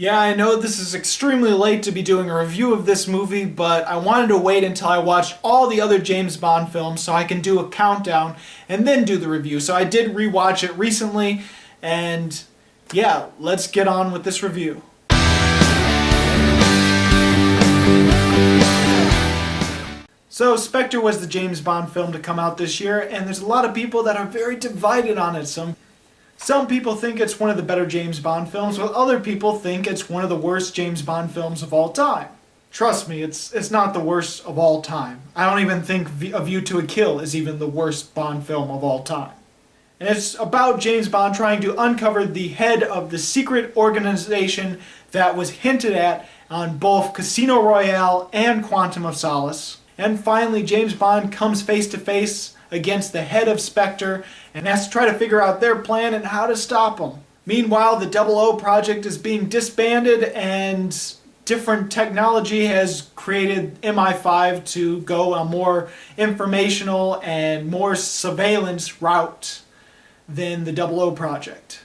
Yeah, I know this is extremely late to be doing a review of this movie, but I wanted to wait until I watched all the other James Bond films so I can do a countdown and then do the review. So I did rewatch it recently, and yeah, let's get on with this review. So Spectre was the James Bond film to come out this year, and there's a lot of people that are very divided on it. Some people think it's one of the better James Bond films, while other people think it's one of the worst James Bond films of all time. Trust me, it's not the worst of all time. I don't even think A View to a Kill is even the worst Bond film of all time. And it's about James Bond trying to uncover the head of the secret organization that was hinted at on both Casino Royale and Quantum of Solace. And finally, James Bond comes face to face against the head of Spectre and has to try to figure out their plan and how to stop them. Meanwhile, the 00 project is being disbanded and different technology has created MI5 to go a more informational and more surveillance route than the 00 project.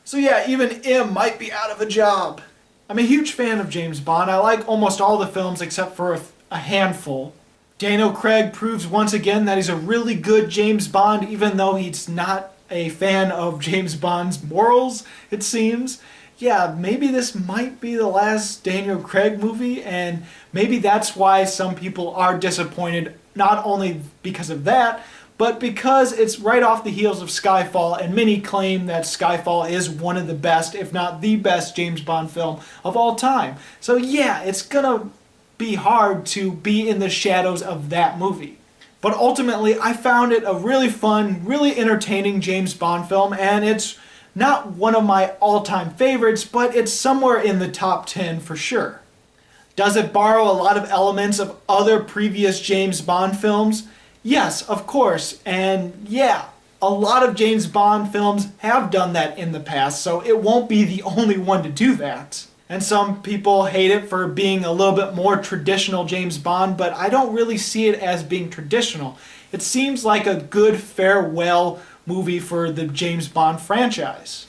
So yeah, even M might be out of a job. I'm a huge fan of James Bond. I like almost all the films except for a handful. Daniel Craig proves once again that he's a really good James Bond, even though he's not a fan of James Bond's morals, it seems. Yeah, maybe this might be the last Daniel Craig movie, and maybe that's why some people are disappointed, not only because of that, but because it's right off the heels of Skyfall, and many claim that Skyfall is one of the best, if not the best, James Bond film of all time. So yeah, it's gonna be hard to be in the shadows of that movie. But ultimately, I found it a really fun, really entertaining James Bond film, and it's not one of my all-time favorites, but it's somewhere in the top 10 for sure. Does it borrow a lot of elements of other previous James Bond films? Yes, of course, and yeah, a lot of James Bond films have done that in the past, so it won't be the only one to do that. And some people hate it for being a little bit more traditional James Bond, but I don't really see it as being traditional. It seems like a good farewell movie for the James Bond franchise.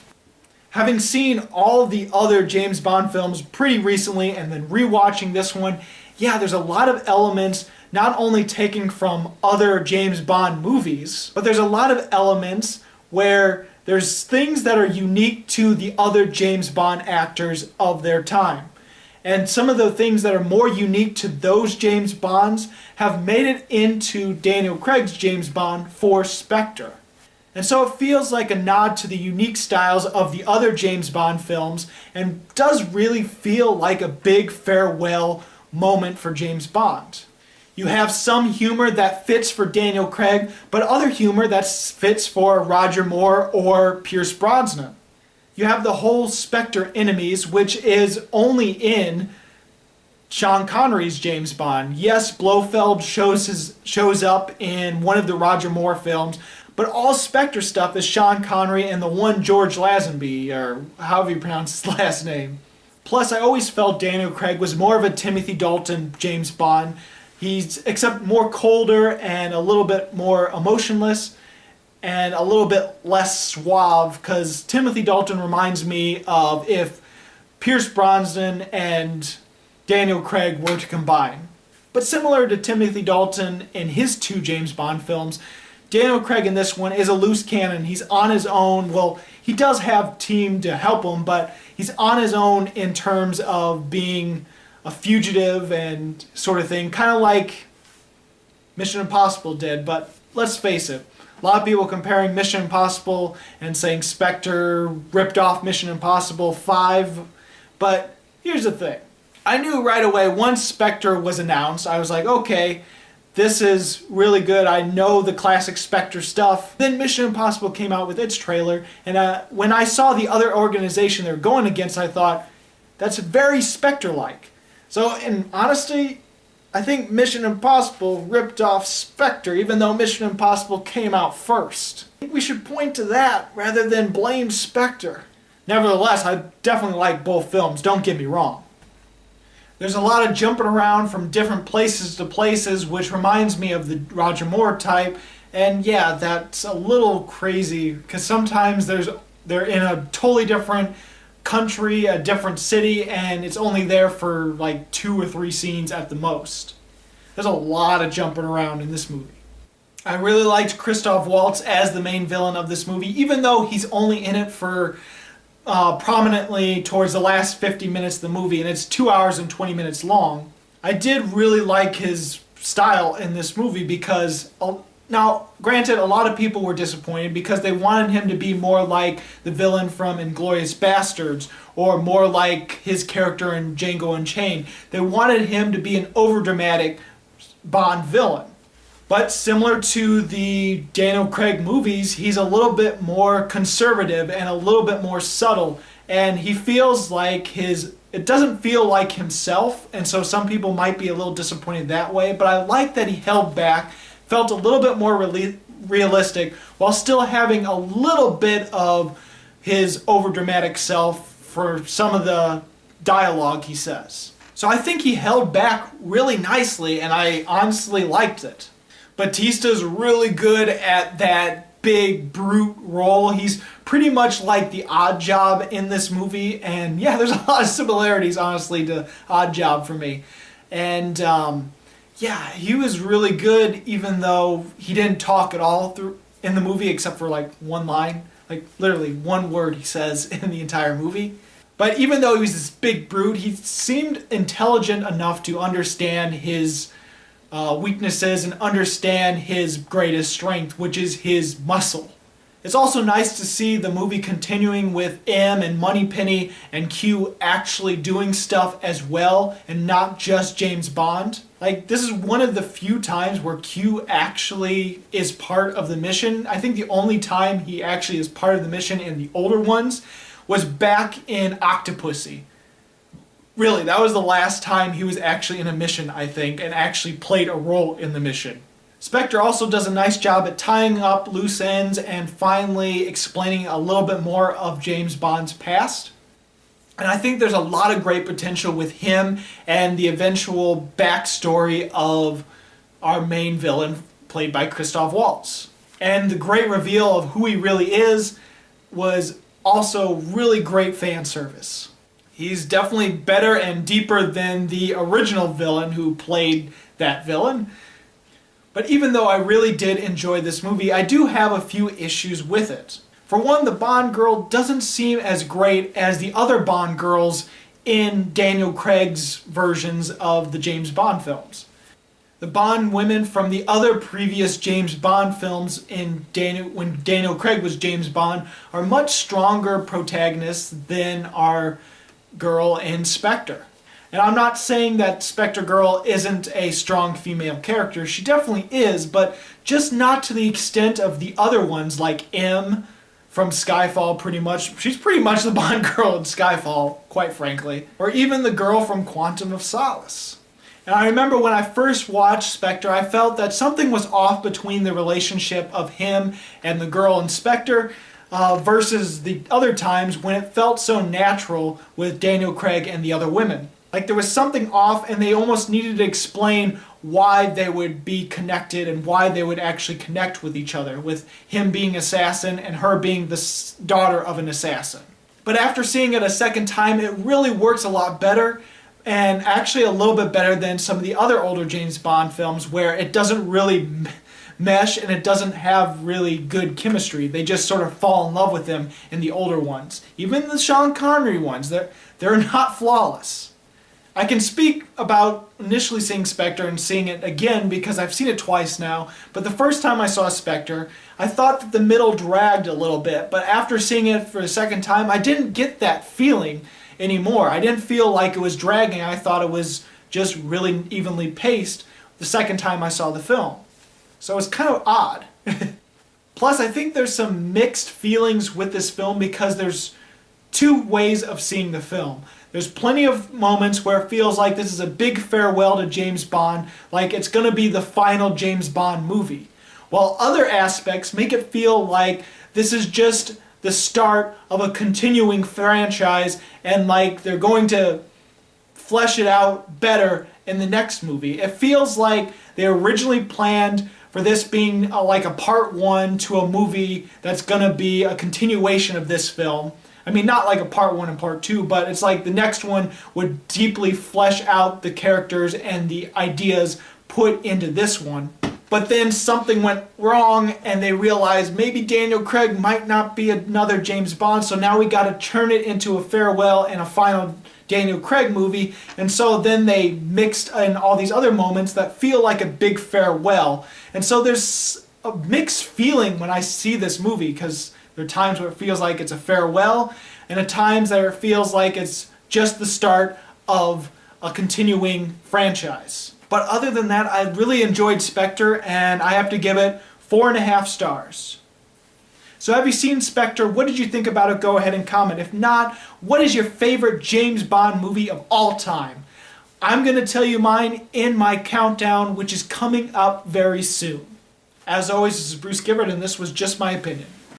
Having seen all the other James Bond films pretty recently and then rewatching this one, yeah, there's a lot of elements not only taken from other James Bond movies, but there's a lot of elements where there's things that are unique to the other James Bond actors of their time. And some of the things that are more unique to those James Bonds have made it into Daniel Craig's James Bond for Spectre. And so it feels like a nod to the unique styles of the other James Bond films and does really feel like a big farewell moment for James Bond. You have some humor that fits for Daniel Craig, but other humor that fits for Roger Moore or Pierce Brosnan. You have the whole Spectre enemies, which is only in Sean Connery's James Bond. Yes, Blofeld shows up in one of the Roger Moore films, but all Spectre stuff is Sean Connery and the one George Lazenby, or however you pronounce his last name. Plus, I always felt Daniel Craig was more of a Timothy Dalton James Bond. He's except more colder and a little bit more emotionless and a little bit less suave, because Timothy Dalton reminds me of if Pierce Brosnan and Daniel Craig were to combine. But similar to Timothy Dalton in his two James Bond films, Daniel Craig in this one is a loose cannon. He's on his own. Well, he does have team to help him, but he's on his own in terms of being a fugitive and sort of thing, kind of like Mission Impossible did. But let's face it, a lot of people comparing Mission Impossible and saying Spectre ripped off Mission Impossible 5, but here's the thing. I knew right away once Spectre was announced, I was like, okay, this is really good. I know the classic Spectre stuff. Then Mission Impossible came out with its trailer, and when I saw the other organization they're going against, I thought, that's very Spectre-like. So, in honesty, I think Mission Impossible ripped off Spectre, even though Mission Impossible came out first. I think we should point to that rather than blame Spectre. Nevertheless, I definitely like both films, don't get me wrong. There's a lot of jumping around from different places to places, which reminds me of the Roger Moore type, and yeah, that's a little crazy, because sometimes they're in a totally different country, a different city, and it's only there for like 2 or 3 scenes at the most. There's a lot of jumping around in this movie. I really liked Christoph Waltz as the main villain of this movie, even though he's only in it for prominently towards the last 50 minutes of the movie, and it's 2 hours and 20 minutes long. I did really like his style in this movie because, now granted, a lot of people were disappointed because they wanted him to be more like the villain from Inglourious Basterds or more like his character in Django Unchained. They wanted him to be an overdramatic Bond villain. But similar to the Daniel Craig movies, he's a little bit more conservative and a little bit more subtle, and he feels like it doesn't feel like himself, and so some people might be a little disappointed that way, but I like that he held back, felt a little bit more realistic, while still having a little bit of his overdramatic self for some of the dialogue he says. So I think he held back really nicely, and I honestly liked it. Batista's really good at that big brute role. He's pretty much like the Odd Job in this movie, and yeah, there's a lot of similarities, honestly, to Odd Job for me. And yeah, he was really good, even though he didn't talk at all in the movie except for like one line, like literally one word he says in the entire movie. But even though he was this big brute, he seemed intelligent enough to understand his weaknesses and understand his greatest strength, which is his muscle. It's also nice to see the movie continuing with M and Moneypenny and Q actually doing stuff as well and not just James Bond. Like, this is one of the few times where Q actually is part of the mission. I think the only time he actually is part of the mission in the older ones was back in Octopussy. Really, that was the last time he was actually in a mission, I think, and actually played a role in the mission. Spectre also does a nice job at tying up loose ends and finally explaining a little bit more of James Bond's past. And I think there's a lot of great potential with him and the eventual backstory of our main villain, played by Christoph Waltz. And the great reveal of who he really is was also really great fan service. He's definitely better and deeper than the original villain who played that villain. But even though I really did enjoy this movie, I do have a few issues with it. For one, the Bond girl doesn't seem as great as the other Bond girls in Daniel Craig's versions of the James Bond films. The Bond women from the other previous James Bond films when Daniel Craig was James Bond are much stronger protagonists than our girl in Spectre. And I'm not saying that Spectre girl isn't a strong female character. She definitely is, but just not to the extent of the other ones like M from Skyfall pretty much. She's pretty much the Bond girl in Skyfall, quite frankly. Or even the girl from Quantum of Solace. And I remember when I first watched Spectre, I felt that something was off between the relationship of him and the girl in Spectre versus the other times when it felt so natural with Daniel Craig and the other women. Like there was something off and they almost needed to explain why they would be connected and why they would actually connect with each other, with him being assassin and her being the daughter of an assassin. But after seeing it a second time, it really works a lot better. And actually a little bit better than some of the other older James Bond films where it doesn't really mesh and it doesn't have really good chemistry. They just sort of fall in love with him in the older ones. Even the Sean Connery ones, they're not flawless. I can speak about initially seeing Spectre and seeing it again because I've seen it twice now, but the first time I saw Spectre, I thought that the middle dragged a little bit, but after seeing it for the second time, I didn't get that feeling anymore. I didn't feel like it was dragging. I thought it was just really evenly paced the second time I saw the film. So it's kind of odd. Plus, I think there's some mixed feelings with this film because there's two ways of seeing the film. There's plenty of moments where it feels like this is a big farewell to James Bond, like it's going to be the final James Bond movie. While other aspects make it feel like this is just the start of a continuing franchise and like they're going to flesh it out better in the next movie. It feels like they originally planned for this being like a part one to a movie that's going to be a continuation of this film. I mean, not like a part 1 and part 2, but it's like the next one would deeply flesh out the characters and the ideas put into this one. But then something went wrong and they realized maybe Daniel Craig might not be another James Bond, so now we got to turn it into a farewell and a final Daniel Craig movie. And so then they mixed in all these other moments that feel like a big farewell. And so there's a mixed feeling when I see this movie, because there are times where it feels like it's a farewell, and at times where it feels like it's just the start of a continuing franchise. But other than that, I really enjoyed Spectre, and I have to give it 4.5 stars. So have you seen Spectre? What did you think about it? Go ahead and comment. If not, what is your favorite James Bond movie of all time? I'm going to tell you mine in my countdown, which is coming up very soon. As always, this is Bruce Gifford, and this was Just My Opinion.